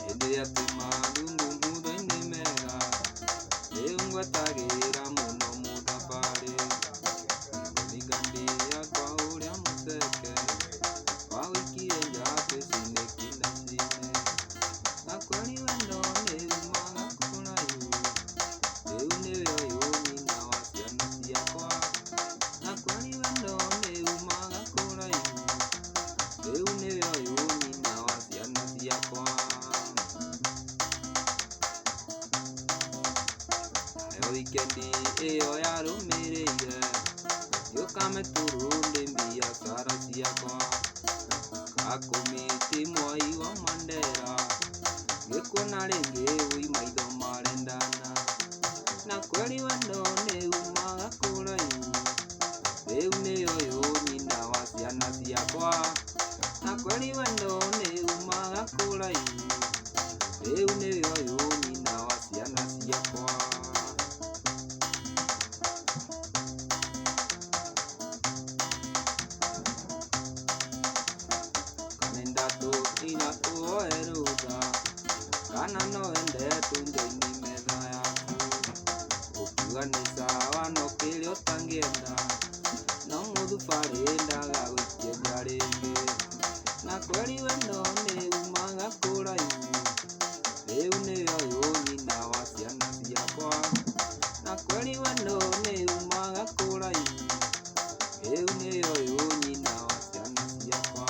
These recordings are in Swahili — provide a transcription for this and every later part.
Hĩndĩ tũmarungu mutho-inĩ mega, rĩu ngwetagĩrĩra mũno mũthabarĩ. Gũthingandi yakwa ũrĩa mũceke, wagũikire njatũ cine kinda cine. Na kweli wendo nĩ umaga kũraihu, rĩu nĩwe ũyũ nyina wa ciana ciakwa. Na kweli wendo nĩ umaga kũraihu, rĩu nĩwe ũyũ nyina wa ciana ciakwa. Wikendi ĩyo yarũmĩrĩire, gĩũkame tũrũnde mbiacara ciakwa. Gakũmĩti Mwai wa Mandera, gĩkuona rĩngĩ wĩ maitho marendana. Na kweli wendo nĩ umaga kũraihu, rĩu nĩ ũyũ nyina wa ciana ciakwa. Na kweli wendo nĩ umaga kũraihu, rĩu nĩ ũyũ nyina wa ciana ciakwa. Kanenda tũkĩnya tuoe rũtha, kana no wende tũnjoini metha yaku. Ũkiuga nĩ sawa no kĩrĩa ũtangĩenda, no mũthubarĩ ndagagũikĩria rĩngĩ. Na kweli wendo nĩ umaga kũraihu, rĩu nĩ ũyũ nyina wa ciana ciakwa. Na kweli wendo nĩ umaga kũraihu, rĩu nĩ ũyũ nyina wa ciana ciakwa.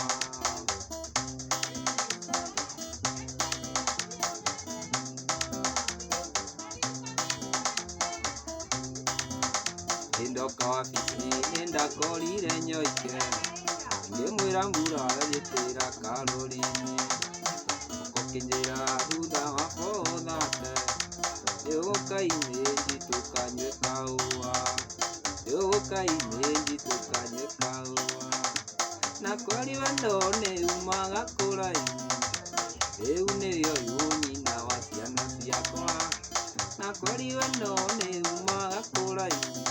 Ndoka wabici nĩndakorire nyoike, ngĩmwĩra mbura gĩtĩra karũri-inĩ. Goko kĩnjĩra thutha wa bothate, rĩũkai mĩnji tũkanyue kahũa, rĩũkai mĩnji tũkanyue kahũa. Na kweli wendo nĩ umaga kũraihu, rĩu nĩ ũyũ nyina wa ciana ciakwa. Na kweli wendo nĩ umaga kũraihu,